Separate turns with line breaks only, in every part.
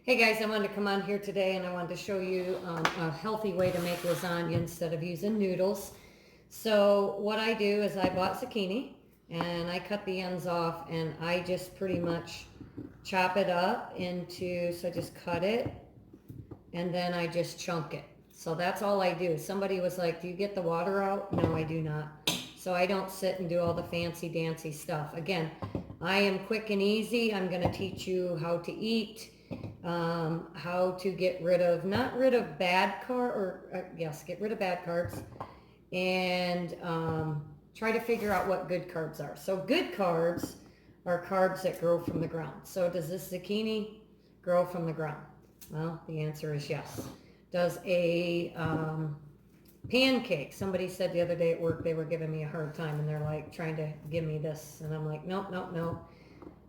Hey guys, I wanted to come on here today and I wanted to show you a healthy way to make lasagna instead of using noodles. So what I do is I bought zucchini and I cut the ends off and I just pretty much chop it up into, so I just cut it and then I just chunk it. So that's all I do. Somebody was like, do you get the water out? No, I do not. So I don't sit and do all the fancy dancy stuff. Again, I am quick and easy. I'm going to teach you how to eat, how to get rid of, not rid of bad get rid of bad carbs, and try to figure out what good carbs are. So good carbs are carbs that grow from the ground. So does this zucchini grow from the ground? Well, the answer is yes. Does a pancake, somebody said the other day at work, they were giving me a hard time and they're like trying to give me this, and I'm like, nope, nope, nope.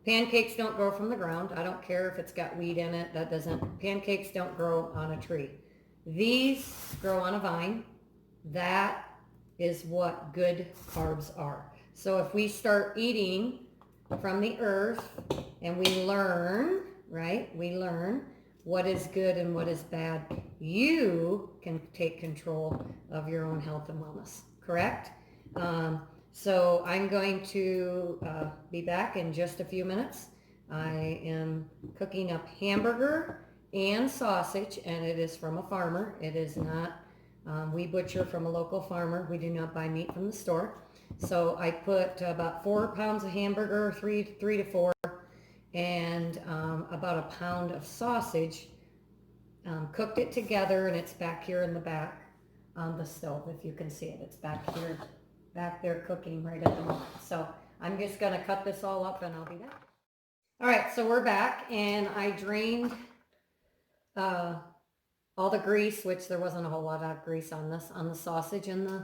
Pancakes don't grow from the ground. I don't care if it's got wheat in it. Pancakes don't grow on a tree. These grow on a vine. That is what good carbs are. So if we start eating from the earth and we learn, right? We learn what is good and what is bad. You can take control of your own health and wellness, correct? So I'm going to be back in just a few minutes. I am cooking up hamburger and sausage, and it is from a farmer. It is not, we butcher from a local farmer. We do not buy meat from the store. So I put about 4 pounds of hamburger, three to four, and about a pound of sausage. Cooked it together, and it's back here in the back on the stove, if you can see it. It's back here, back there cooking right at the moment. So I'm just going to cut this all up and I'll be back. All right, so we're back, and I drained all the grease, which there wasn't a whole lot of grease on this, on the sausage and the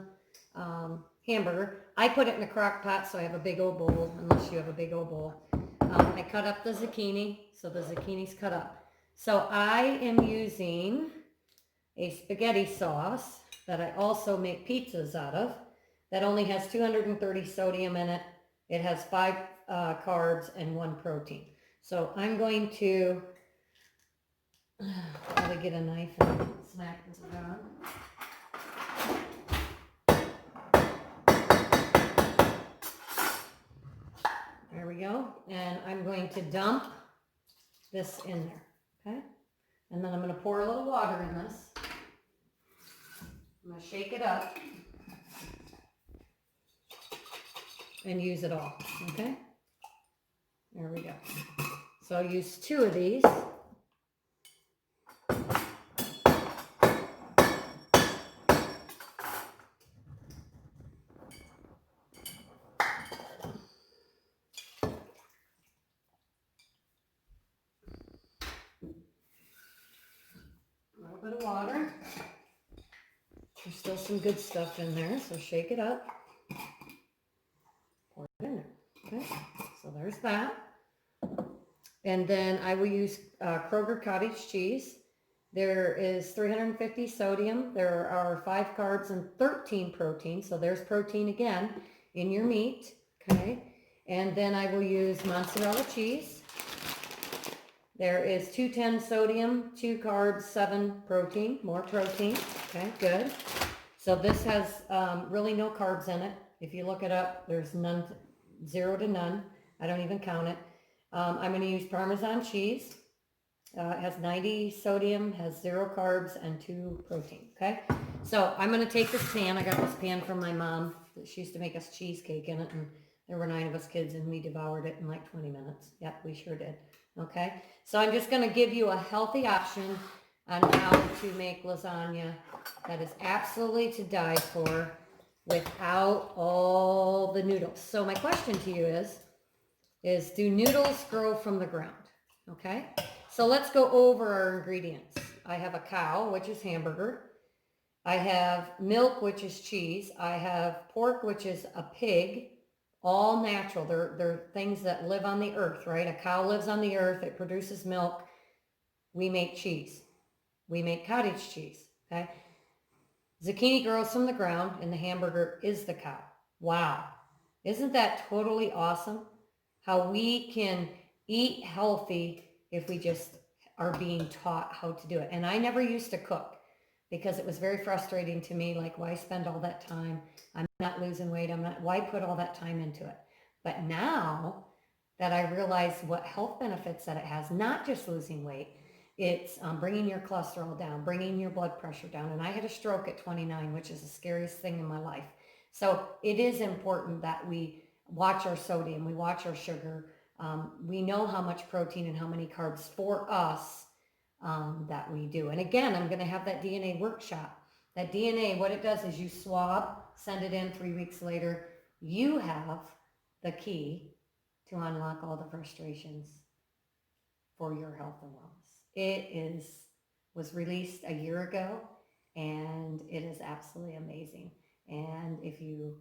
hamburger. I put it in a crock pot, so I have a big old bowl, unless you have a big old bowl. I cut up the zucchini, so the zucchini's cut up. So I am using a spaghetti sauce that I also make pizzas out of, that only has 230 sodium in it. It has 5 carbs and 1 protein. So I'm going to probably get a knife and smack this around. There we go. And I'm going to dump this in there, okay? And then I'm going to pour a little water in this. I'm going to shake it up and use it all, okay? There we go. So I'll use 2 of these. A little bit of water. There's still some good stuff in there, so shake it up. Pour it in there, okay? So there's that. And then I will use Kroger cottage cheese. There is 350 sodium. There are 5 carbs and 13 protein. So there's protein again in your meat, okay? And then I will use mozzarella cheese. There is 210 sodium, 2 carbs, 7 protein, more protein, okay, good. So this has really no carbs in it. If you look it up, there's none, 0 to none. I don't even count it. I'm going to use Parmesan cheese. It has 90 sodium, has 0 carbs, and 2 protein, okay? So I'm going to take this pan. I got this pan from my mom. She used to make us cheesecake in it, and there were 9 of us kids, and we devoured it in like 20 minutes. Yep, we sure did, okay? So I'm just going to give you a healthy option on how to make lasagna that is absolutely to die for without all the noodles. So my question to you is do noodles grow from the ground? Okay, so let's go over our ingredients. I have a cow, which is hamburger. I have milk, which is cheese. I have pork, which is a pig. All natural. They're things that live on the earth, right? A cow lives on the earth. It produces milk. We make cheese. We make cottage cheese, okay? Zucchini grows from the ground, and the hamburger is the cow. Wow. Isn't that totally awesome? How we can eat healthy if we just are being taught how to do it. And I never used to cook because it was very frustrating to me. Like, why spend all that time? I'm not losing weight. Why put all that time into it? But now that I realize what health benefits that it has, not just losing weight, it's bringing your cholesterol down, bringing your blood pressure down. And I had a stroke at 29, which is the scariest thing in my life. So it is important that we watch our sodium, we watch our sugar. We know how much protein and how many carbs for us that we do. And again, I'm going to have that DNA workshop. That DNA, what it does is you swab, send it in 3 weeks later. You have the key to unlock all the frustrations for your health and wellness. Was released a year ago, and it is absolutely amazing. And if you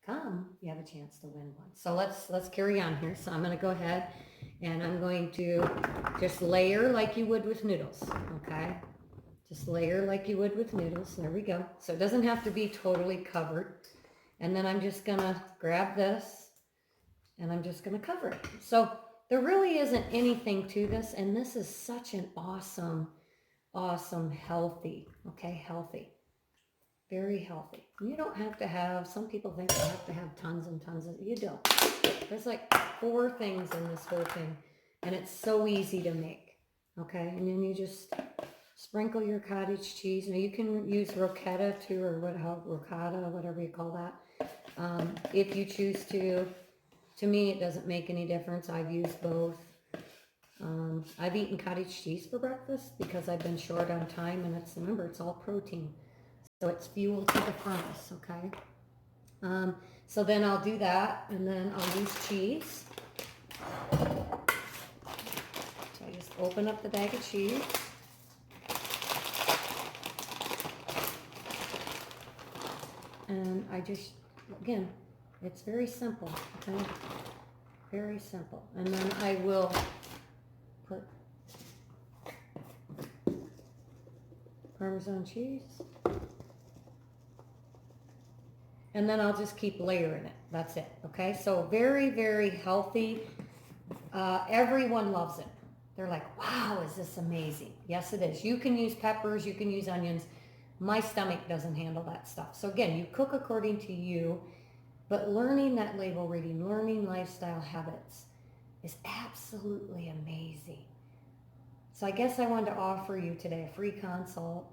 come, you have a chance to win one. So let's carry on here. So I'm going to go ahead and I'm going to just layer like you would with noodles, okay? Just layer like you would with noodles. There we go. So it doesn't have to be totally covered. And then I'm just going to grab this and I'm just going to cover it. So there really isn't anything to this, and this is such an awesome, healthy, okay, healthy. Very healthy. You don't have to have, some people think you have to have tons and tons of, you don't. There's like 4 things in this whole thing, and it's so easy to make, okay? And then you just sprinkle your cottage cheese. Now you can use ricotta too, or ricotta, whatever you call that, if you choose to. To me, it doesn't make any difference. I've used both. I've eaten cottage cheese for breakfast because I've been short on time, and remember, it's all protein. So it's fuel to the furnace, okay? So then I'll do that, and then I'll use cheese. So I just open up the bag of cheese. And I just, again, it's very simple, okay? Very simple. And then I will put Parmesan cheese. And then I'll just keep layering it. That's it, okay? So very, very healthy. Everyone loves it. They're like, wow, is this amazing? Yes, it is. You can use peppers, you can use onions. My stomach doesn't handle that stuff. So again, you cook according to you, but learning that label reading, learning lifestyle habits is absolutely amazing. So I guess I wanted to offer you today a free consult.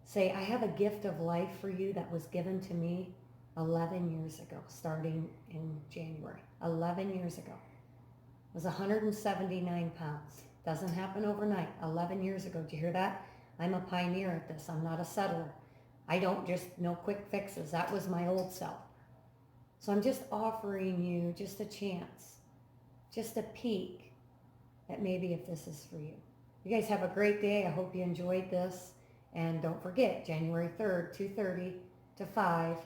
Say, I have a gift of life for you that was given to me 11 years ago, starting in January. 11 years ago. I was 179 pounds. Doesn't happen overnight. 11 years ago. Do you hear that? I'm a pioneer at this. I'm not a settler. I don't just know quick fixes. That was my old self. So I'm just offering you just a chance, just a peek at maybe if this is for you. You guys have a great day. I hope you enjoyed this. And don't forget, January 3rd, 2:30 to 5,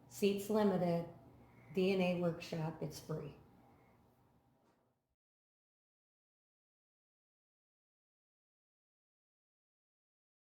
seats limited, DNA workshop. It's free.